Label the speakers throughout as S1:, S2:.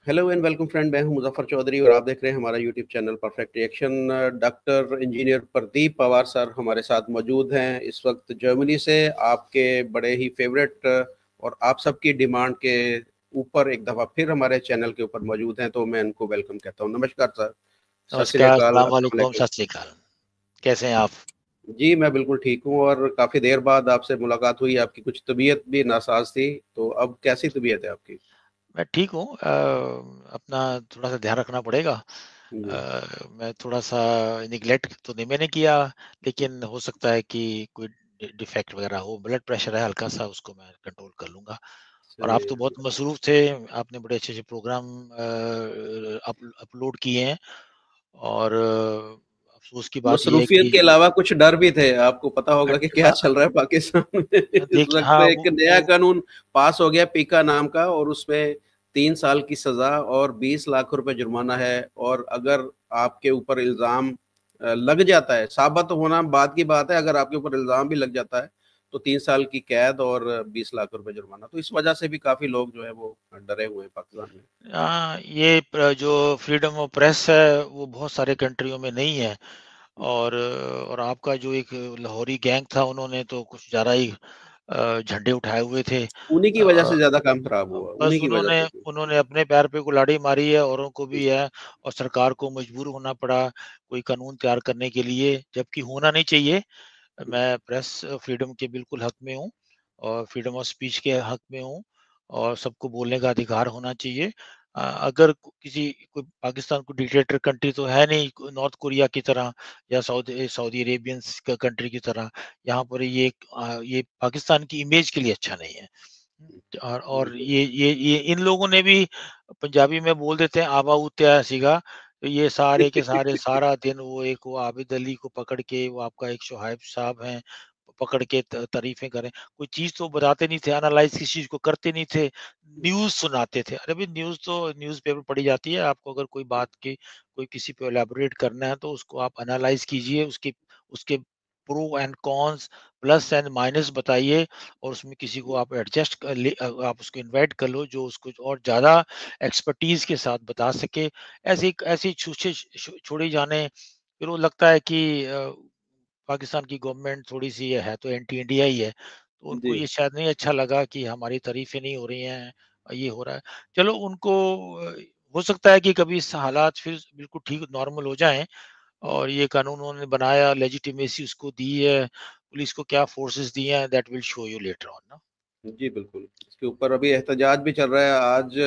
S1: Hello and welcome friend, मैं हूं मुजफ्फर चौधरी और आप देख रहे हैं हमारा YouTube channel perfect reaction. Doctor engineer Pradeep Pawar sir हमारे साथ मौजूद हैं इस वक्त जर्मनी से। आपके बड़े ही फेवरेट और आप सबकी डिमांड के ऊपर एक दफ़ा फिर हमारे चैनल के ऊपर मौजूद हैं, तो मैं उनको वेलकम कहता हूं। नमस्कार सर। सत श्री
S2: नमस्कार,
S1: अकाल,
S2: सलाम
S1: अस्सलाम
S2: वालेकुम,
S1: वालेकुम।
S2: सत श्री अकाल। कैसे हैं आप?
S1: जी मैं बिल्कुल ठीक हूँ और काफ़ी देर बाद आपसे मुलाकात हुई। आपकी कुछ तबीयत भी नासाज थी, तो अब कैसी तबीयत है आपकी?
S2: मैं ठीक हूँ। अपना थोड़ा-सा ध्यान रखना पड़ेगा।
S1: जी।
S2: मैं थोड़ा-सा नेग्लेक्ट तो नहीं मैंने किया, लेकिन हो सकता है कि कोई डिफेक्ट वगैरह हो। ब्लड प्रेशर है हल्का-सा, उसको मैं कंट्रोल कर लूँगा। और आप
S1: चलिए।
S2: तो बहुत मसरूफ़ थे, आपने बड़े अच्छे-अच्छे प्रोग्राम अपलोड किए हैं और अफ़सोस की बात ये है
S1: मसरूफियत के
S2: कि
S1: अलावा कुछ डर भी थे। आपको पता होगा कि क्या
S2: अ
S1: चल रहा है पाकिस्तान में। इस वक्त
S2: हाँ,
S1: एक नया कानून पास हो गया पीका नाम का, और उसमें 3 साल की सजा और 20 लाख रुपए जुर्माना है। और अगर आपके ऊपर इल्जाम लग जाता है, साबित होना बाद की बात है, अगर आपके ऊपर इल्जाम भी लग जाता है तो 3 साल की कैद और 20 लाख रुपए जुर्माना। तो इस वजह से भी काफी लोग जो है वो डरे हुए हैं पाकिस्तान में।
S2: ये जो फ्रीडम ऑफ प्रेस है वो बहुत सारे कंट्रियों में नहीं है। और आपका जो एक लाहौरी गैंग था, उन्होंने तो कुछ ज़्यादा ही झंडे उठाए हुए थे।
S1: उन्हीं की वजह से ज्यादा काम खराब हुआ,
S2: बस
S1: उन्हीं की वजह
S2: उन्होंने
S1: से।
S2: उन्होंने अपने पैर पे कुल्हाड़ी मारी है, औरों को भी है, और सरकार को मजबूर होना पड़ा कोई कानून तैयार करने के लिए, जबकि होना नहीं चाहिए। मैं प्रेस फ्रीडम के बिल्कुल हक में हूँ और फ्रीडम ऑफ स्पीच के हक में हूँ, और सबको बोलने का अधिकार होना चाहिए। अगर किसी कोई पाकिस्तान को डिक्टेटर कंट्री तो है नहीं, नॉर्थ कोरिया की तरह या सऊदी सऊदी अरेबियंस कंट्री की तरह। यहाँ पर ये पाकिस्तान की इमेज के लिए अच्छा नहीं है। और
S1: बिल्कुल।
S2: ये इन लोगों ने भी, पंजाबी में बोल देते हैं आबा उत्या सीगा। तो ये सारे के सारे सारा दिन वो आबिद अली को पकड़ के, वो आपका एक शोहाइब साहब हैं, पकड़ के तारीफें करें। कोई चीज तो बताते नहीं थे, एनालाइज किसी चीज को करते नहीं थे, न्यूज सुनाते थे। अरे भाई, न्यूज तो न्यूज पेपर पढ़ी जाती है। आपको अगर कोई बात की, कोई किसी पे एलैबोरेट करना है तो उसको आप एनालाइज कीजिए, उसके उसके pro and cons, plus and minus बताइए, और उसमें किसी को आप आप उसको इनवाइट कर लो जो उसको और ज़्यादा एक्सपर्टीज़ के साथ बता सके। ऐसी छूछे छोड़ी जाने, फिर वो लगता है कि पाकिस्तान की गवर्नमेंट थोड़ी-सी है तो एंटी इंडिया ही है। तो उनको
S1: जी।
S2: ये शायद नहीं अच्छा लगा कि हमारी तारीफ़ें नहीं हो रही हैं, ये हो रहा है। चलो उनको अ, हो सकता है कि कभी हालात फिर बिल्कुल ठीक नॉर्मल हो जाएँ, और ये कानून उन्होंने बनाया, लेजिटिमेसी उसको दी है, पुलिस को क्या फोर्सेस दिए हैं, that will show you later on ना।
S1: जी, बिल्कुल। इसके ऊपर अभी एहतजाज भी चल रहा है। आज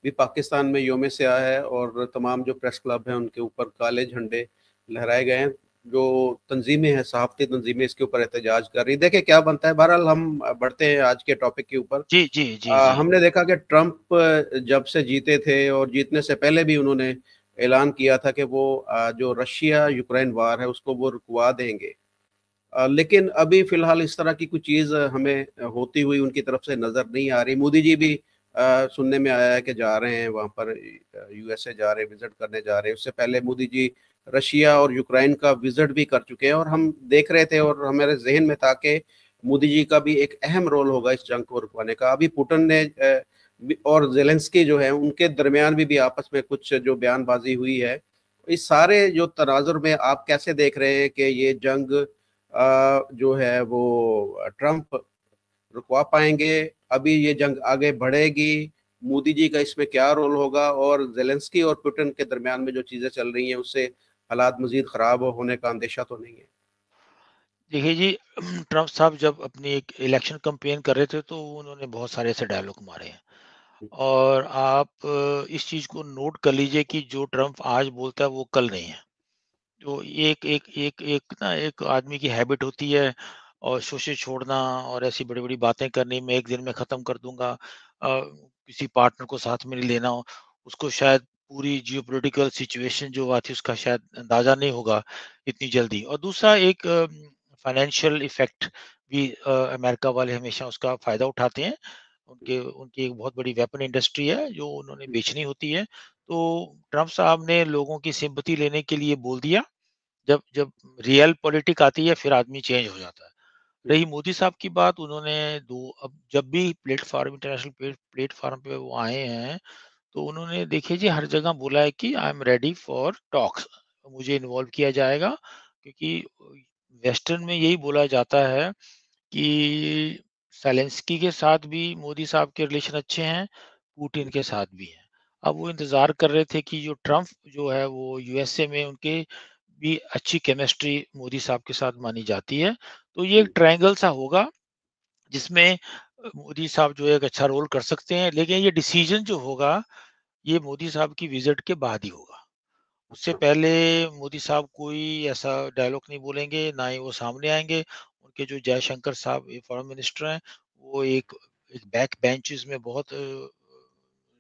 S1: भी पाकिस्तान में यौम स्याह है और तमाम जो प्रेस क्लब हैं उनके ऊपर काले झंडे लहराए गए हैं। जो तंजीमें हैं, सहाफ़ती तंजीमें इसके ऊपर एहतजाज कर रही हैं। देखिए क्या बनता है। बहरहाल हम बढ़ते हैं आज के टॉपिक के ऊपर।
S2: जी, जी, जी, जी।
S1: हमने देखा कि ट्रंप जब से जीते थे और जीतने से पहले भी उन्होंने ऐलान किया था कि वो जो रशिया यूक्रेन वार है उसको वो रुकवा देंगे। लेकिन अभी फ़िलहाल इस तरह की कोई चीज़ हमें होती हुई उनकी तरफ से नज़र नहीं आ रही। मोदी जी भी सुनने में आया है कि जा रहे हैं वहाँ पर, यूएसए जा रहे हैं, विज़िट करने जा रहे हैं। उससे पहले मोदी जी रशिया और यूक्रेन का विज़िट भी कर चुके हैं और हम देख रहे थे और हमारे ज़हन में था कि मोदी जी का भी एक अहम रोल होगा इस जंग को रुकवाने का। अभी पुतिन ने और ज़ेलेंस्की जो है उनके दरमियान भी आपस में कुछ जो बयानबाज़ी हुई है। इस सारे जो तनाज़ुर में आप कैसे देख रहे हैं कि ये जंग जो है वो ट्रंप रुकवा पाएँगे? अभी ये जंग आगे बढ़ेगी? मोदी जी का इसमें क्या रोल होगा? और ज़ेलेंस्की और पुतिन के दरमियान में जो चीज़ें चल रही हैं, उससे हालात मज़ीद ख़राब होने का अंदेशा तो नहीं है?
S2: देखिए जी, ट्रंप साहब जब अपनी एक इलेक्शन कैंपेन कर रहे थे तो उन्होंने बहुत सारे ऐसे डायलॉग मारे हैं। और आप इस चीज़ को नोट कर लीजिए कि जो ट्रंप आज बोलता है वो कल नहीं है। तो ये एक आदमी की हैबिट होती है, और शोषे छोड़ना और ऐसी बड़ी-बड़ी बातें करनी, मैं 1 दिन में ख़त्म कर दूँगा। किसी पार्टनर को साथ में नहीं लेना हो, उसको शायद पूरी जियोपॉलिटिकल सिचुएशन जो आती है उसका शायद अंदाज़ा नहीं होगा इतनी जल्दी। और दूसरा एक फाइनेंशियल इफ़ेक्ट भी, अमेरिका वाले हमेशा उसका फ़ायदा उठाते हैं। उनके उनकी एक बहुत बड़ी वेपन इंडस्ट्री है जो उन्होंने बेचनी होती है। तो ट्रंप साहब ने लोगों की सिंपैथी लेने के लिए बोल दिया। जब जब रियल पॉलिटिक आती है फिर आदमी चेंज हो जाता है।
S1: हुँ,
S2: रही मोदी साहब की बात, उन्होंने दो अब जब भी प्लेटफ़ॉर्म इंटरनेशनल प्लेटफ़ॉर्म पे वो आए हैं, तो उन्होंने देखिए जी हर जगह बोला है कि I am ready for talks, मुझे इन्वॉल्व किया जाएगा, क्योंकि वेस्टर्न में यही बोला जाता है कि ज़ेलेंस्की के साथ भी मोदी साहब के रिलेशन अच्छे हैं, पुतिन के साथ भी हैं। अब वो इंतज़ार कर रहे थे कि जो ट्रम्प जो है वो यूएसए में उनके भी अच्छी केमिस्ट्री मोदी साहब के साथ मानी जाती है। तो ये एक ट्रायंगल सा होगा जिसमें मोदी साहब जो है एक अच्छा रोल कर सकते हैं, लेकिन ये डिसीज़न जो होगा, ये मोदी साहब की विज़िट के बाद ही होगा। उससे पहले मोदी साहब कोई ऐसा डायलॉग नहीं बोलेंगे, ना ही वो सामने आएँगे। उनके जो जयशंकर साहब ये फॉरेन मिनिस्टर हैं, वो एक एक बैक बेंचेस में बहुत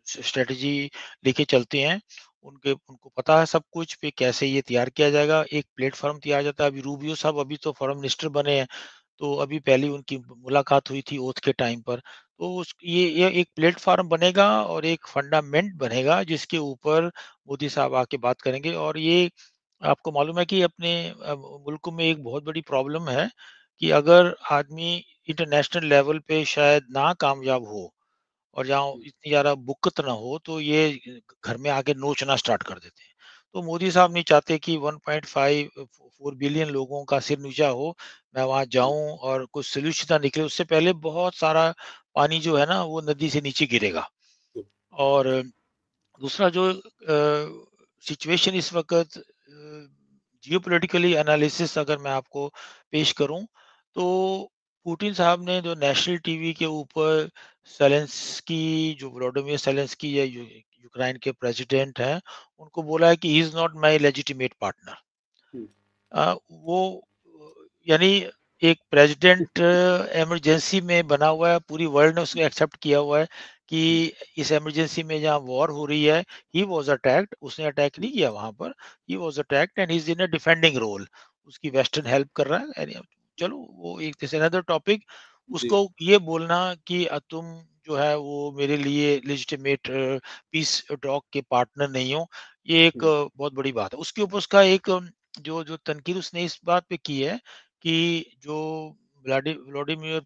S2: स्ट्रैटेजी लेके चलते हैं। उनके उनको पता है सब कुछ कि कैसे ये तैयार किया जाएगा। एक प्लेटफ़ॉर्म तैयार जाता है। अभी रूबियो साहब अभी तो फॉरेन मिनिस्टर बने हैं, तो अभी पहली उनकी मुलाकात हुई थी ओथ के टाइम पर। तो उस ये एक प्लेटफ़ॉर्म बनेगा और एक फंडामेंट बनेगा जिसके ऊपर मोदी साहब आके बात करेंगे। और ये आपको मालूम है कि अपने मुल्क में एक बहुत बड़ी प्रॉब्लम है कि अगर आदमी इंटरनेशनल लेवल पे शायद ना कामयाब हो और जहाँ इतनी ज़्यादा बुक्कत ना हो, तो ये घर में आके नोचना स्टार्ट कर देते हैं। तो मोदी साहब नहीं चाहते कि 1.5 4 बिलियन लोगों का सिर नीचा हो, मैं वहाँ जाऊँ और कुछ सॉल्यूशन ना निकले, उससे पहले बहुत सारा पानी जो है ना, वो नदी से नीचे गिरेगा। और दूसरा जो सिचुएशन इस वक़्त जियोपॉलिटिकली एनालिसिस अगर मैं आपको पेश करूँ, तो पुतिन साहब ने जो नेशनल टीवी के ऊपर ज़ेलेंस्की जो व्लादिमीर ज़ेलेंस्की या यूक्रेन के प्रेसिडेंट हैं, उनको बोला है कि he is not my legitimate partner. वो यानी एक प्रेसिडेंट इमरजेंसी में बना हुआ है, पूरी वर्ल्ड ने उसको एक्सेप्ट किया हुआ है कि इस इमरजेंसी में जहाँ वॉर हो रही है, ही वाज़ अटैक्ड, उसने अटैक नहीं किया वहाँ पर, he was attacked and he is in a defending role, उसकी वेस्टर्न हेल्प कर रहा है एंड चलो वो एक दिस अनदर टॉपिक।
S1: जी।
S2: उसको ये बोलना कि तुम जो है वो मेरे लिए लेजिटिमेट पीस टॉक के पार्टनर नहीं हो, ये एक बहुत बड़ी बात है। उसके ऊपर उसका एक जो जो तनकीद उसने इस बात पे की है कि जो व्लादिमीर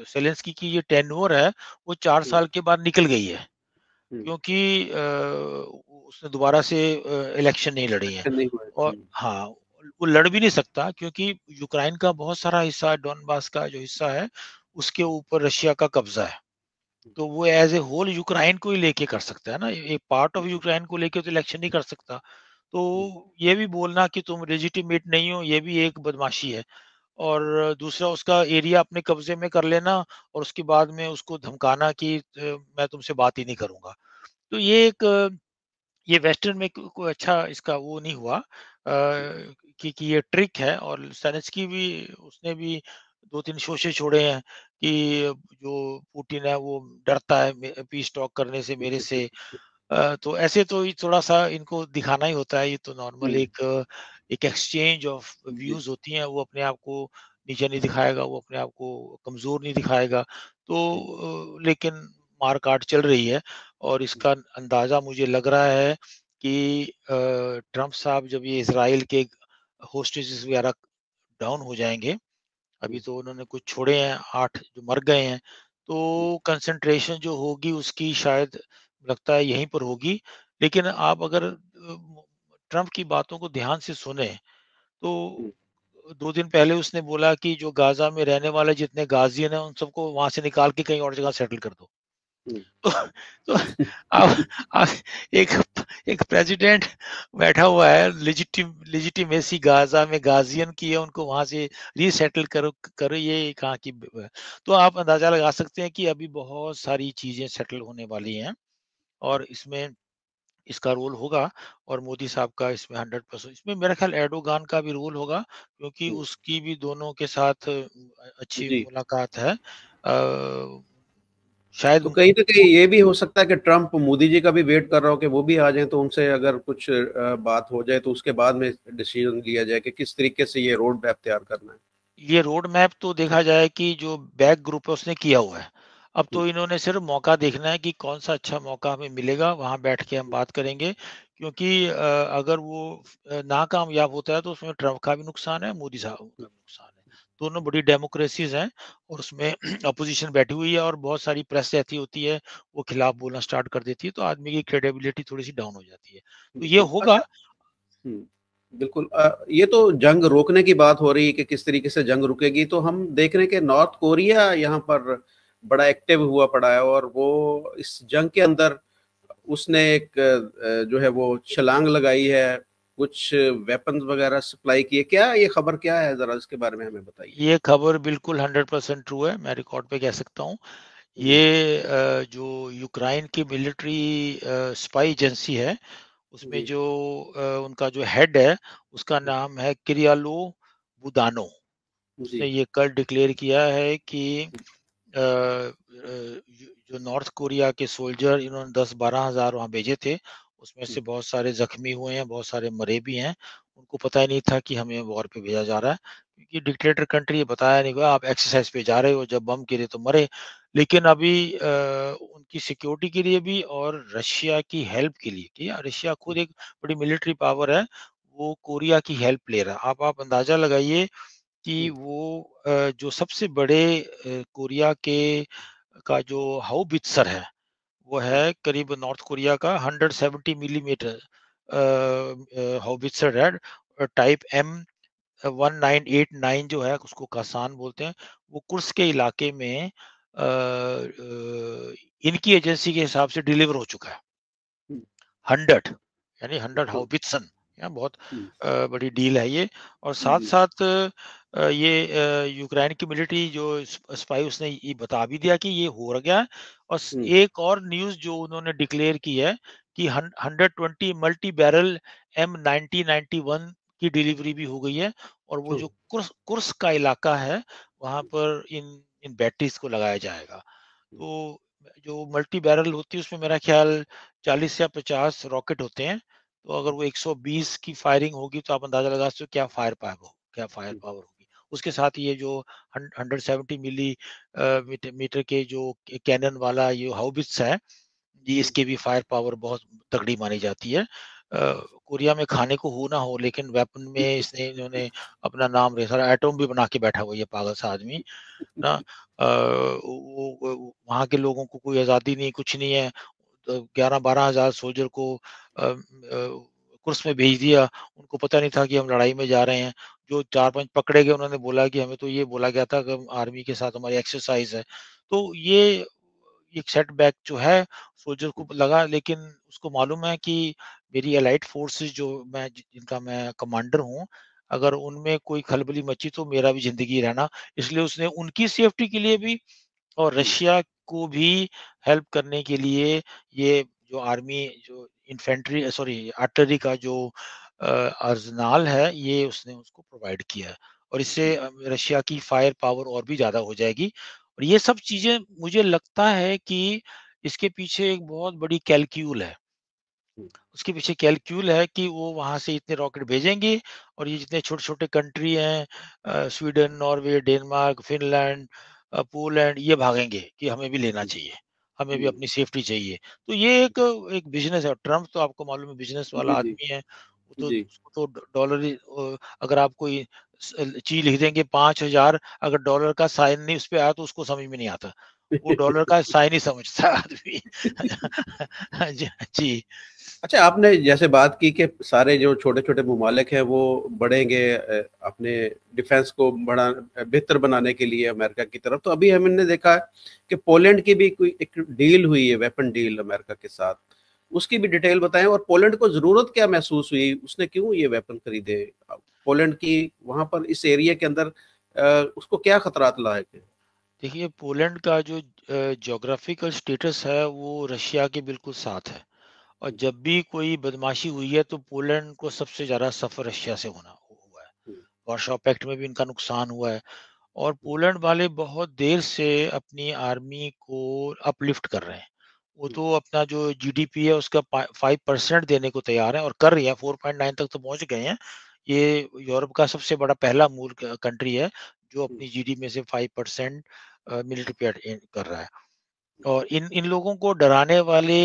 S2: ज़ेलेंस्की की ये टेन्योर है, वो 4 साल के बाद निकल गई है, क्योंकि उसने दोबारा से इलेक्शन नहीं लड़ी है।
S1: एक्शन नहीं हुआ है।
S2: और हाँ, वो लड़ भी नहीं सकता क्योंकि यूक्रेन का बहुत सारा हिस्सा, डोनबास का जो हिस्सा है, उसके ऊपर रशिया का कब्ज़ा है। तो वो एज़ ए होल यूक्रेन को ही लेके कर सकता है ना, एक पार्ट ऑफ यूक्रेन को लेके तो इलेक्शन नहीं कर सकता। तो ये भी बोलना कि तुम लेजिटिमेट नहीं हो, ये भी एक बदमाशी है। और दूसरा उसका एरिया अपने कब्ज़े में कर लेना और उसके बाद में उसको धमकाना कि मैं तुमसे बात ही नहीं करूँगा। तो ये एक ये वेस्टर्न में कोई अच्छा इसका वो नहीं हुआ कि ये ट्रिक है। और सेलेंस्की भी उसने भी 2-3 शोशे छोड़े हैं कि जो पुतिन है वो डरता है पीस टॉक करने से मेरे से। तो ऐसे तो ये थोड़ा-सा इनको दिखाना ही होता है, ये तो नॉर्मल एक एक्सचेंज ऑफ
S1: जी।
S2: व्यूज़ होती हैं, वो अपने आप को नीचा नहीं दिखाएगा, वो अपने आप को कमज़ोर नहीं दिखाएगा। तो लेकिन मार-काट चल रही है और इसका अंदाज़ा मुझे लग रहा है कि ट्रम्प साहब जब ये इज़राइल के होस्टेजेस वगैरह डाउन हो जाएँगे, अभी तो उन्होंने कुछ छोड़े हैं 8 जो मर गए हैं, तो कंसंट्रेशन जो होगी उसकी शायद लगता है यहीं पर होगी। लेकिन आप अगर ट्रम्प की बातों को ध्यान से सुने, तो 2 दिन पहले उसने बोला कि जो गाज़ा में रहने वाले जितने गाज़ियन हैं, उन सबको वहाँ से निकाल के कहीं और जगह सेटल कर दो। तो तो अब अब एक एक प्रेसिडेंट बैठा हुआ है, लेजिटिमेसी गाज़ा में गाज़ियन की है, उनको वहाँ से रीसेटल करो करो, ये कहाँ की तो आप अंदाज़ा लगा सकते हैं कि अभी बहुत सारी चीज़ें सेटल होने वाली हैं और इसमें इसका रोल होगा। और मोदी साहब का इसमें 100% इसमें मेरा ख़्याल एर्डोगान का भी रोल होगा, क्योंकि उसकी भी दोनों के साथ अच्छी
S1: जी।
S2: मुलाकात है। शायद
S1: तो कहीं न कहीं ये भी हो सकता है कि ट्रम्प मोदी जी का भी वेट कर रहा हो कि वो भी आ जाएँ, तो उनसे अगर कुछ बात हो जाए तो उसके बाद में डिसीज़न लिया जाए कि किस तरीके से ये रोड मैप तैयार करना है।
S2: ये रोड मैप तो देखा जाए कि जो बैक ग्रुप है उसने किया हुआ है। अब
S1: हुँ,
S2: तो इन्होंने सिर्फ़ मौका देखना है कि कौन-सा अच्छा मौका हमें मिलेगा, वहाँ बैठ के हम बात करेंगे। क्योंकि अगर वो नाकामयाब होता है तो उसमें ट्रम्प का भी नुकसान है, मोदी साहब का भी नुकसान है। दोनों बड़ी डेमोक्रेसीज़ हैं और उसमें अपोज़िशन बैठी हुई है और बहुत सारी प्रेस ऐसी होती है, वो खिलाफ बोलना स्टार्ट कर देती है, तो आदमी की क्रेडिबिलिटी थोड़ी-सी डाउन हो जाती है। तो ये
S1: बिल्कुल।
S2: होगा।
S1: अच्छा। हुँ, बिल्कुल ये तो जंग रोकने की बात हो रही है कि किस तरीके से जंग रुकेगी, तो हम देख रहे हैं कि नॉर्थ कोरिया यहाँ पर बड़ा एक्टिव हुआ पड़ा है और वो इस जंग के अंदर उसने एक जो है वो छलांग लगाई है, कुछ वेपन्स वगैरह सप्लाई किए। क्या ये खबर क्या है? ज़रा इसके बारे में हमें बताइए।
S2: ये खबर बिल्कुल 100% ट्रू है, मैं रिकॉर्ड पे कह सकता हूँ।
S1: जी,
S2: ये जो यूक्रेन की मिलिट्री स्पाई एजेंसी है, उसमें
S1: जी,
S2: जो उनका जो हेड है, उसका नाम है किरियालो बुदानो। उसने
S1: जी,
S2: ये कल डिक्लेयर किया है कि जो नॉर्थ कोरिया के सोल्जर इन्होंने 10-12 हज़ार वहाँ भेजे थे, उसमें
S1: हुँ,
S2: से बहुत सारे ज़ख्मी हुए हैं, बहुत सारे मरे भी हैं। उनको पता ही नहीं था कि हमें वॉर पे भेजा जा रहा है, क्योंकि डिक्टेटर कंट्री है, बताया नहीं गया, आप एक्सरसाइज़ पे जा रहे हो, जब बम गिरे तो मरे। लेकिन अभी उनकी सिक्योरिटी के लिए भी और रशिया की हेल्प के लिए, कि रशिया खुद एक बड़ी मिलिट्री पावर है, वो कोरिया की हेल्प ले रहा है। आप अंदाज़ा लगाइए कि
S1: हुँ,
S2: वो जो सबसे बड़े कोरिया के का जो हाउबित्सर है, वो
S1: हुँ,
S2: है करीब नॉर्थ कोरिया का 170 मिलीमीटर हाउबित्सर है, टाइप एम 1989 जो है, उसको कासान बोलते हैं। वो कुर्स्क के इलाके में इनकी एजेंसी के हिसाब से डिलीवर हो चुका है।
S1: हुँ,
S2: 100 यानी 100
S1: हाँ,
S2: हाउवित्सन, बहुत
S1: हुँ,
S2: बड़ी डील है ये। और
S1: जी,
S2: साथ-साथ ये यूक्रेन की मिलिट्री जो स्पाई, उसने ये बता भी दिया कि ये हो गया है। और
S1: हुँ,
S2: एक और न्यूज़ जो उन्होंने डिक्लेयर की है कि 120 मल्टी बैरल M9091 की डिलीवरी भी हो गई है और वो
S1: हुँ,
S2: जो कुर्स्क का इलाका है, वहाँ पर इन इन बैटरीज़ को लगाया जाएगा।
S1: हुँ,
S2: तो जो मल्टी बैरल होती है, उसमें मेरा ख़्याल 40 या 50 रॉकेट होते हैं। तो अगर वो 120 की फायरिंग होगी, तो आप अंदाज़ा लगा सकते हो क्या फायर
S1: हुँ,
S2: पावर होगी। उसके साथ ये जो 170 मीटर के जो कैनन वाला ये हाउवित्ज़ है, जी,
S1: हुँ,
S2: इसकी भी फायर पावर बहुत तगड़ी मानी जाती है। कोरिया में खाने को हो ना हो, लेकिन वेपन में इसने इन्होंने अपना नाम रेखा, एटॉम भी बना के बैठा हुआ है ये पागल सा आदमी ना। वो वहाँ के लोगों को कोई आज़ादी नहीं, कुछ नहीं है। 11-12 हज़ार सोल्जर को कुर्स में भेज दिया। उनको पता नहीं था कि हम लड़ाई में जा रहे हैं। जो 4-5 पकड़े गए, उन्होंने बोला कि हमें तो ये बोला गया था कि हम आर्मी के साथ हमारी एक्सरसाइज़ है। तो ये एक सेटबैक जो है सोल्जर को लगा, लेकिन उसको मालूम है कि मेरी एलाइड फोर्सेस जो जिनका मैं कमांडर हूँ, अगर उनमें कोई खलबली मची तो मेरा भी ज़िंदगी रहना। इसलिए उसने उनकी सेफ्टी के लिए भी और
S1: हुँ,
S2: रशिया को भी हेल्प करने के लिए ये जो आर्मी जो इन्फेंट्री सॉरी आर्टिलरी का जो अर्सेनल है, ये उसने उसको प्रोवाइड किया है। और इससे रशिया की फायर पावर और भी ज़्यादा हो जाएगी। और ये सब चीज़ें, मुझे लगता है कि इसके पीछे एक बहुत बड़ी कैलक्यूल है।
S1: हुँ,
S2: उसके पीछे कैलक्यूल है कि वो वहाँ से इतने रॉकेट भेजेंगे और ये जितने छोटे-छोटे कंट्री हैं, Sweden, Norway, Denmark, Finland, Poland, ये भागेंगे कि हमें भी लेना
S1: हुँ,
S2: चाहिए, हमें भी
S1: हुँ,
S2: अपनी सेफ्टी चाहिए। तो ये एक एक बिज़नेस है। ट्रम्प तो आपको मालूम है बिज़नेस वाला
S1: जी, जी,
S2: आदमी है। वो तो
S1: जी।
S2: उसको तो डॉलर ही अगर आप कोई चीज़ लिख देंगे 5,000, अगर डॉलर का साइन नहीं उस पे आया तो उसको समझ में नहीं आता। वो डॉलर का साइन ही समझता है आदमी। जी, जी।
S1: अच्छा, आपने जैसे बात की कि सारे जो छोटे-छोटे ममालिक हैं वो बढ़ेंगे अपने डिफेंस को बेहतर बनाने के लिए अमेरिका की तरफ। तो अभी हमने देखा कि पोलैंड की भी कोई एक डील हुई है, वेपन डील अमेरिका के साथ। उसकी भी डिटेल बताएँ और पोलैंड को ज़रूरत क्या महसूस हुई? उसने क्यों ये वेपन खरीदे? पोलैंड की वहाँ पर इस एरिया के अंदर उसको क्या खतरात लाए थे?
S2: देखिए, पोलैंड का जो ज्योग्राफिकल स्टेटस है, वो रशिया के बिल्कुल साथ है। और
S1: हुँ,
S2: जब भी कोई बदमाशी हुई है, तो पोलैंड को सबसे ज़्यादा सफ़र रशिया से होना हुआ है।
S1: हुँ,
S2: वार्शॉ पैक्ट में भी इनका नुकसान हुआ है। और पोलैंड वाले बहुत देर से अपनी आर्मी को अपलिफ्ट कर रहे हैं। वो
S1: हुँ,
S2: तो अपना जो जीडीपी है उसका 5% देने को तैयार हैं और कर रही हैं, 4.9 तक तो पहुँच गए हैं। ये यूरोप का सबसे बड़ा पहला मूल कंट्री है जो
S1: हुँ,
S2: अपनी जीडीपी में से 5% मिलिट्री पे कर रहा है। और इन इन लोगों को डराने वाले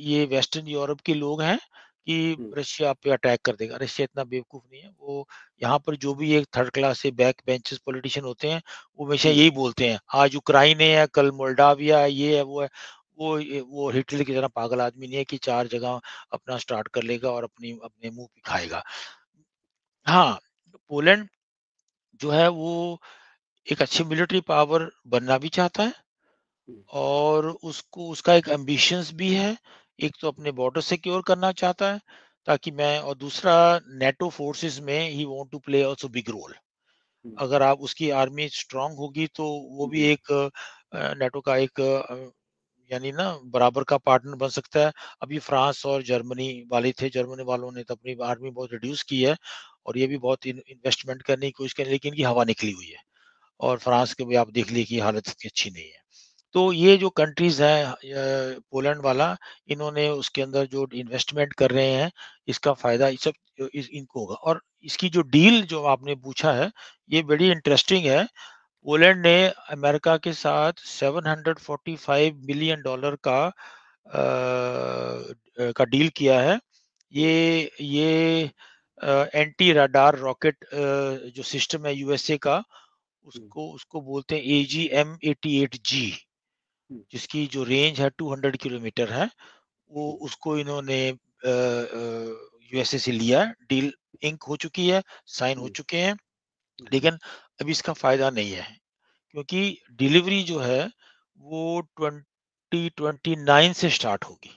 S2: ये वेस्टर्न यूरोप के लोग हैं, कि रशिया आप पे अटैक कर देगा। रशिया इतना बेवकूफ़ नहीं है। वो यहाँ पर जो भी एक थर्ड क्लास से बैक बेंचेस पॉलिटिशियन होते हैं, वो हमेशा यही बोलते हैं, आज यूक्राइन है, कल मोल्डाविया है, ये है, वो है। वो हिटलर की तरह पागल आदमी नहीं है कि 4 जगह अपना स्टार्ट कर लेगा और अपने मुँह पे खाएगा। हाँ, पोलैंड जो है वो एक अच्छी मिलिट्री पावर बनना भी चाहता है और उसको उसका एक एम्बिशंस भी है। एक तो अपने बॉर्डर सिक्योर करना चाहता है, ताकि मैं और दूसरा नेटो फोर्सेस में he want to play also big role. अगर आप उसकी आर्मी स्ट्रांग होगी तो वो भी एक नेटो का एक यानी ना बराबर का पार्टनर बन सकता है। अभी फ्रांस और जर्मनी वाले थे, जर्मनी वालों ने तो अपनी आर्मी बहुत रिड्यूस की है और ये भी बहुत इन्वेस्टमेंट करने की कोशिश करें, लेकिन इनकी हवा निकली हुई है। और फ्रांस के भी आप देख लीजिए कि हालत इतनी अच्छी नहीं है। तो ये जो कंट्रीज़ हैं पोलैंड वाला, इन्होंने उसके अंदर जो इन्वेस्टमेंट कर रहे हैं, इसका फ़ायदा ये सब इनको होगा। और इसकी जो डील जो आपने पूछा है, ये बड़ी इंटरेस्टिंग है। पोलैंड ने अमेरिका के साथ $745 मिलियन का डील किया है। ये एंटी रडार रॉकेट जो सिस्टम है यूएसए का, उसको उसको बोलते हैं AGM-88G, जिसकी जो रेंज है 200 किलोमीटर है। वो उसको इन्होंने यूएसए से लिया है। डील इंक हो चुकी है, साइन हो चुके हैं, लेकिन अभी इसका फ़ायदा नहीं है, क्योंकि डिलीवरी जो है वो 2029 से स्टार्ट होगी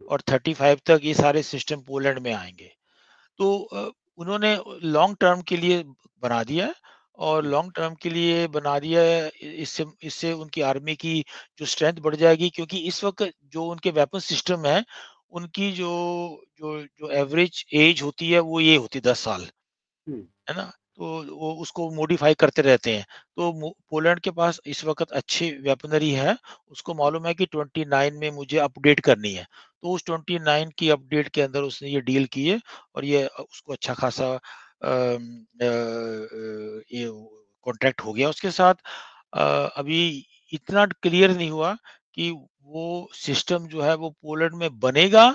S2: और 35 तक ये सारे सिस्टम पोलैंड में आएँगे। तो उन्होंने लॉन्ग टर्म के लिए बना दिया है और लॉन्ग टर्म के लिए बना दिया है। इससे इससे उनकी आर्मी की जो स्ट्रेंथ बढ़ जाएगी, क्योंकि इस वक़्त जो उनके वेपन सिस्टम है, उनकी जो जो जो एवरेज एज होती है वो ये होती है 10 साल। है ना? तो वो उसको मॉडिफ़ाई करते रहते हैं। तो पोलैंड के पास इस वक़्त अच्छी वेपनरी है। उसको मालूम है कि 29 में मुझे अपडेट करनी है। तो उस 29 की अपडेट के अंदर उसने ये डील की है और ये उसको अच्छा खासा ये कॉन्ट्रैक्ट हो गया उसके साथ। अ, अभी इतना क्लियर नहीं हुआ कि वो सिस्टम जो है वो पोलैंड में बनेगा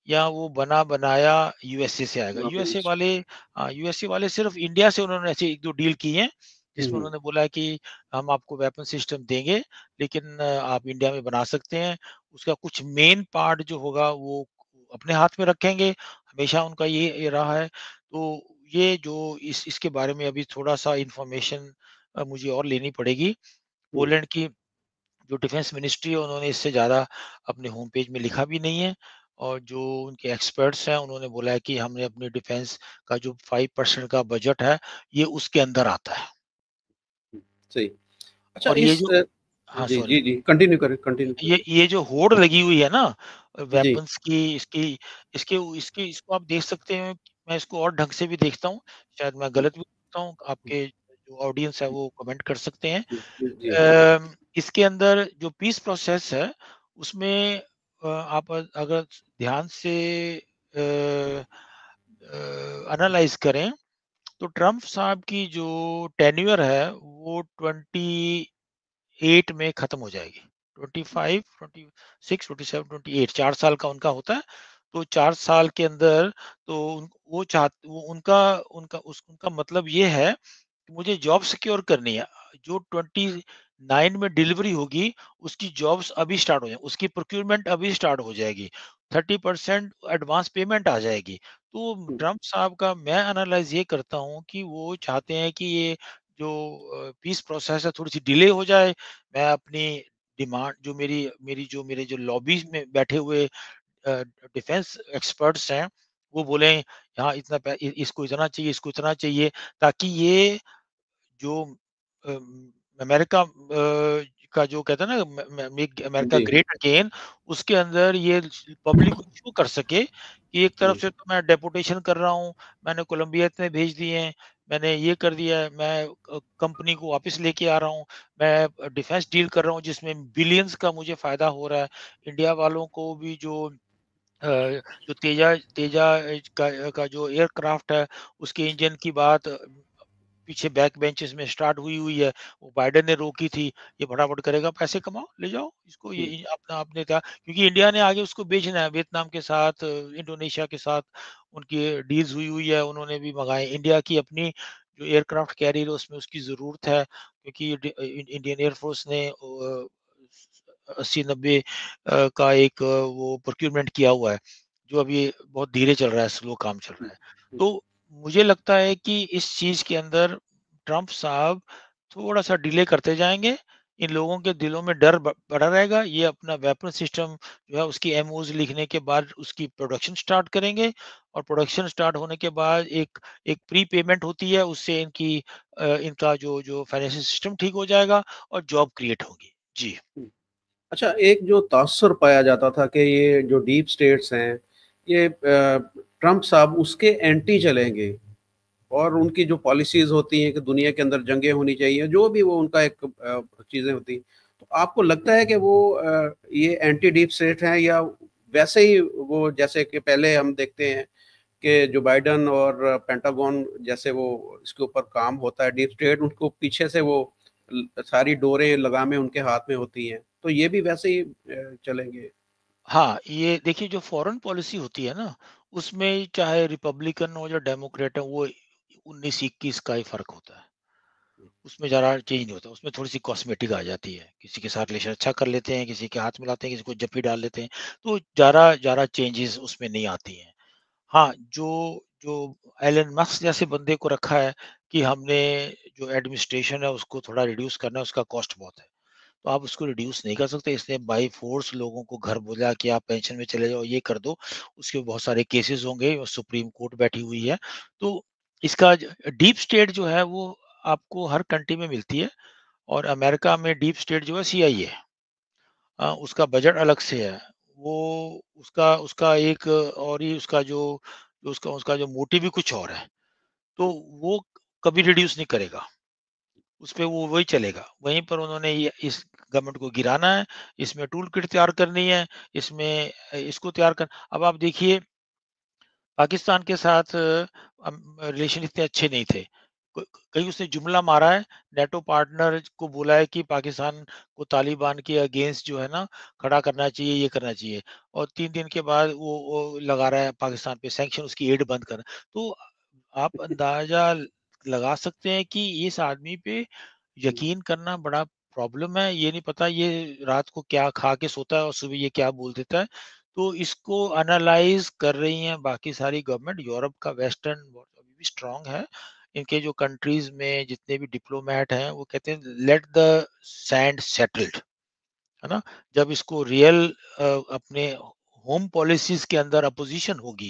S2: या वो बना-बनाया यूएसए से आएगा। यूएसए वाले सिर्फ़ इंडिया से उन्होंने ऐसे 1-2 डील की हैं, जिसमें उन्होंने बोला है कि हम आपको वेपन सिस्टम देंगे, लेकिन आप इंडिया में बना सकते हैं। उसका कुछ मेन पार्ट जो होगा वो अपने हाथ में रखेंगे, हमेशा उनका ये रहा है। तो ये जो इसके बारे में अभी थोड़ा-सा इन्फॉर्मेशन मुझे और लेनी पड़ेगी। पोलैंड की जो डिफेंस मिनिस्ट्री है, उन्होंने इससे ज़्यादा अपने होम पेज में लिखा भी नहीं है और जो उनके एक्सपर्ट्स हैं, उन्होंने बोला है कि हमने अपने डिफेंस का जो 5% का बजट है, ये उसके अंदर आता है।
S1: सही। अच्छा
S2: और ये
S1: इस
S2: जो हाँ,
S1: जी,
S2: सॉरी।
S1: जी, जी, कंटिन्यू करें, कंटिन्यू करें।
S2: ये जो होड़ लगी हुई है ना
S1: जी।
S2: वेपन्स की, इसको आप देख सकते हैं। मैं इसको और ढंग से भी देखता हूँ, शायद मैं गलत भी देखता हूँ, आपके जो ऑडियंस है वो कमेंट कर सकते हैं।
S1: जी।
S2: इसके अंदर जो पीस प्रोसेस है, उसमें आप अगर ध्यान से एनालाइज करें, तो ट्रम्प साहब की जो टेन्योर है वो 28 में खत्म हो जाएगी। 25, 26, 27, 28 4 साल का उनका होता है। तो 4 साल के अंदर तो वो उनका मतलब ये है कि मुझे जॉब सिक्योर करनी है। जो 29 में डिलीवरी होगी, उसकी जॉब्स अभी स्टार्ट हो जाए, उसकी प्रोक्यूरमेंट अभी स्टार्ट हो जाएगी। 30% एडवांस पेमेंट आ जाएगी। तो ट्रम्प साहब का मैं एनालाइज़ ये करता हूँ कि वो चाहते हैं कि ये जो पीस प्रोसेस है थोड़ी-सी डिले हो जाए। मैं अपनी डिमांड जो मेरे जो लॉबी में बैठे हुए डिफेंस एक्सपर्ट्स हैं, वो बोलें यहाँ इतना इसको इतना चाहिए, इसको इतना चाहिए, ताकि ये जो अमेरिका का जो कहते हैं ना मेक अमेरिका
S1: जी।
S2: ग्रेट अगेन, उसके अंदर ये पब्लिक को शो कर सके कि एक तरफ
S1: हुँ,
S2: से तो मैं डेपुटेशन कर रहा हूँ, मैंने कोलंबिया इतने भेज दिए हैं, मैंने ये कर दिया है, मैं कंपनी को वापस लेके आ रहा हूँ, मैं डिफेंस डील कर रहा हूँ जिसमें बिलियंस का मुझे फायदा हो रहा है। इंडिया वालों को भी जो तेजा तेजा का जो एयरक्राफ्ट है, उसके इंजन की बात पीछे बैक बेंचेस में स्टार्ट हुई है, वो बाइडेन ने रोकी थी, ये फटाफट करेगा, पैसे कमाओ, ले जाओ इसको,
S1: हुँ,
S2: ये अपना आपने था क्योंकि इंडिया ने आगे उसको बेचना है, वियतनाम के साथ, इंडोनेशिया के साथ उनकी डील्स हुई है, उन्होंने भी मँगाए। इंडिया की अपनी जो एयरक्राफ्ट कैरियर है उसमें उसकी ज़रूरत है, क्योंकि इंडियन एयर फोर्स ने 80-90 का एक वो प्रोक्यूरमेंट किया हुआ है, जो अभी बहुत धीरे चल रहा है, स्लो काम चल
S1: हुँ,
S2: रहा है।
S1: हुँ।
S2: तो मुझे लगता है कि इस चीज़ के अंदर ट्रम्प साहब थोड़ा-सा डिले करते जाएँगे, इन लोगों के दिलों में डर बढ़ा रहेगा, ये अपना वेपन सिस्टम जो है उसकी एमओज़ लिखने के बाद उसकी प्रोडक्शन स्टार्ट करेंगे, और प्रोडक्शन स्टार्ट होने के बाद एक एक प्री पेमेंट होती है, उससे इनका जो जो फाइनेंशियल सिस्टम ठीक हो जाएगा और जॉब क्रिएट होगी। जी।
S1: हुँ। अच्छा, एक जो तासुर पाया जाता था कि ये जो डीप स्टेट्स हैं, ये ट्रम्प साहब उसके एंटी चलेंगे और उनकी जो पॉलिसीज़ होती हैं कि दुनिया के अंदर जंगें होनी चाहिए, जो भी वो उनका एक चीज़ें होती हैं। तो आपको लगता है कि वो ये एंटी डीप स्टेट हैं या वैसे ही वो जैसे कि पहले हम देखते हैं कि जो बाइडेन और पेंटागन जैसे वो इसके ऊपर काम होता है डीप स्टेट उनको पीछे से वो सारी डोरें लगामें उनके हाथ में होती हैं तो ये भी वैसे ही चलेंगे।
S2: हाँ, ये देखिए जो फॉरेन पॉलिसी होती है ना, उसमें चाहे रिपब्लिकन हो या डेमोक्रेट हो, वो 19-21 का ही फ़र्क होता है। उसमें ज़्यादा चेंज नहीं होता, उसमें थोड़ी-सी कॉस्मेटिक आ जाती है। किसी के साथ रिलेशन अच्छा कर लेते हैं, किसी के हाथ मिलाते हैं, किसी को जप्पी डाल लेते हैं, तो ज़्यादा ज़्यादा चेंजेज़ उसमें नहीं आती हैं। हाँ, जो जो एलन मस्क जैसे बंदे को रखा है कि हमने जो एडमिनिस्ट्रेशन है उसको थोड़ा रिड्यूस करना है, उसका कॉस्ट बहुत है। तो आप उसको रिड्यूस नहीं कर सकते, इसलिए बाय फ़ोर्स लोगों को घर बुला के आप पेंशन में चले जाओ, ये कर दो। उसके बहुत सारे केसेज़ होंगे और सुप्रीम कोर्ट बैठी हुई है। तो इसका ज डीप स्टेट जो है वो आपको हर कंट्री में मिलती है, और अमेरिका में डीप स्टेट जो है सीआईए है। उसका बजट अलग से है। वो उसका उसका एक और ही उसका जो जो उसका उसका जो मोटिव ही कुछ और है। तो वो कभी रिड्यूस नहीं करेगा। उसपे वो वही चलेगा। वहीं पर उन्होंने ये इस गवर्नमेंट को गिराना है, इसमें टूल किट तैयार करनी है, इसमें इसको तैयार कर अब आप देखिए पाकिस्तान के साथ रिलेशन इतने अच्छे नहीं थे। क कहीं उसने जुमला मारा है, नेटो पार्टनर को बोला है कि पाकिस्तान को तालिबान के अगेंस्ट जो है ना, खड़ा करना चाहिए, ये करना चाहिए, और 3 दिन के बाद वो लगा रहा है पाकिस्तान पे सैंक्शन, उसकी एड बंद कर। तो आप अंदाज़ा लगा सकते हैं कि इस आदमी पे यकीन करना बड़ा प्रॉब्लम है। ये नहीं पता ये रात को क्या खा के सोता है और सुबह ये क्या बोल देता है। तो इसको एनालाइज़ कर रही हैं बाकी सारी गवर्नमेंट। यूरोप का वेस्टर्न अभी भी स्ट्रॉन्ग है। इनके जो कंट्रीज़ में जितने भी डिप्लोमैट हैं, वो कहते हैं लेट द सैंड सेटल्ड, है ना? जब इसको रियल अपने होम पॉलिसीज़ के अंदर अपोज़िशन होगी,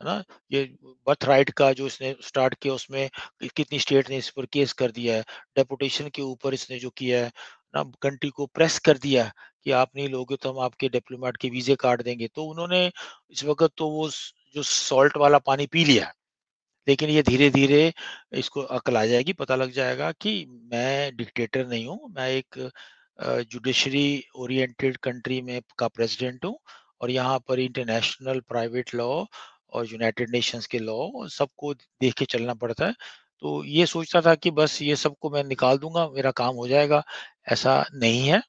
S2: है ना? ये बर्थ राइट का जो इसने स्टार्ट किया, उसमें कितनी स्टेट ने इस पर केस कर दिया है। डेपुटेशन के ऊपर इसने जो किया है ना, कंट्री को प्रेस कर दिया कि आप नहीं लोगे तो हम आपके डिप्लोमेट के वीज़े काट देंगे। तो उन्होंने इस वक़्त तो वो जो सॉल्ट वाला पानी पी लिया। लेकिन ये धीरे-धीरे इसको अक्ल आ जाएगी, पता लग जाएगा कि मैं डिक्टेटर नहीं हूँ, मैं एक जुडिशरी ओरिएंटेड कंट्री में का प्रेज़िडेंट हूँ, और यहाँ पर इंटरनेशनल प्राइवेट लॉ और यूनाइटेड नेशंस के लॉ सबको देख के चलना पड़ता है। तो ये सोचता था कि बस ये सबको मैं निकाल दूँगा, मेरा काम हो जाएगा, ऐसा नहीं है।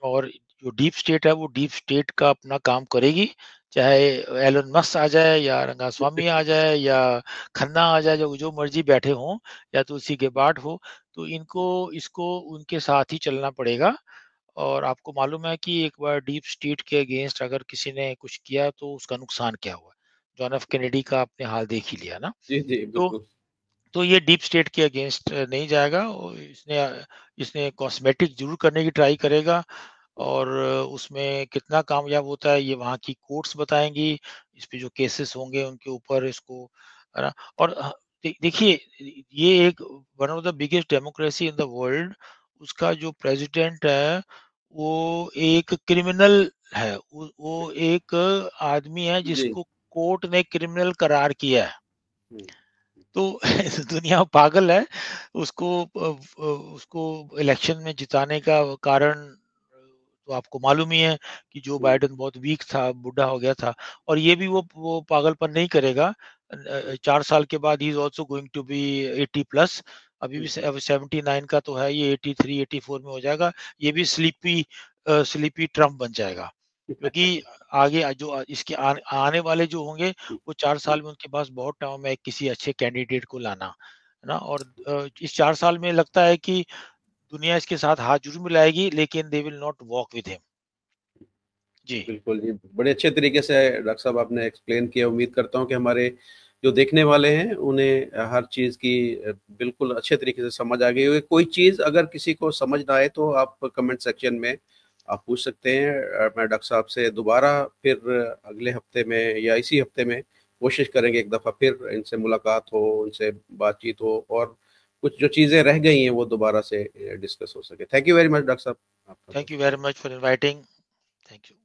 S2: और जो डीप स्टेट है वो डीप स्टेट का अपना काम करेगी, चाहे एलन मस्क आ जाए या रंगास्वामी आ जाए या खन्ना आ जाए, जो जो मर्जी बैठे हों, या तुलसी गेबार्ड हो, तो इनको इसको उनके साथ ही चलना पड़ेगा। और आपको मालूम है कि एक बार डीप स्टेट के अगेंस्ट अगर किसी ने कुछ किया तो उसका नुकसान क्या हुआ। जॉन एफ कैनेडी का आपने हाल देख ही लिया ना।
S1: जी जी
S2: तो
S1: बिल्कुल।
S2: तो ये डीप स्टेट के अगेंस्ट नहीं जाएगा, और इसने कॉस्मेटिक ज़रूर करने की ट्राई करेगा, और उसमें कितना कामयाब होता है ये वहाँ की कोर्ट्स बताएँगी, इस पे जो केसेस होंगे उनके ऊपर इसको, है ना? और देखिए ये एक one of the biggest democracy in the world, उसका जो प्रेसिडेंट है, वो एक क्रिमिनल है। वो एक आदमी है
S1: जी।
S2: जिसको कोर्ट ने क्रिमिनल करार किया है।
S1: हम्म,
S2: तो दुनिया पागल है। उसको उसको इलेक्शन में जिताने का कारण तो आपको मालूम ही है कि जो
S1: हम्म,
S2: बाइडेन बहुत वीक था, बूढ़ा हो गया था, और ये भी वो पागलपन नहीं करेगा। 4 साल के बाद ही is also going to be 80 plus. अभी भी 79 का तो है, ये 83 84 में हो जाएगा। ये भी स्लीपी ट्रम्प बन जाएगा, क्योंकि आगे जो इसके आने वाले जो होंगे, वो 4 साल में उनके पास बहुत टाइम है किसी अच्छे कैंडिडेट को लाना, है ना? और इस 4 साल में लगता है कि दुनिया इसके साथ हाथ जरूर मिलाएगी, लेकिन they will not walk with him. जी।
S1: बिल्कुल जी, बड़े अच्छे तरीके से डॉक्टर साहब आपने एक्सप्लेन किया। उम्मीद करता हूँ कि हमारे जो देखने वाले हैं उन्हें हर चीज़ की बिल्कुल अच्छे तरीके से समझ आ गई होगी। कोई चीज़ अगर किसी को समझ ना आए तो आप कमेंट सेक्शन में आप पूछ सकते हैं। मैं डॉक्टर साहब से दोबारा फिर अगले हफ्ते में या इसी हफ्ते में कोशिश करेंगे एक दफ़ा फिर इनसे मुलाकात हो, उनसे बातचीत हो और कुछ जो चीज़ें रह गई हैं वो दोबारा से डिस्कस हो सके। Thank you very much doctor साहब, आपका
S2: थैंक
S1: बहुत
S2: यू वेरी
S1: शुक्रिया।
S2: Much for inviting. Thank you.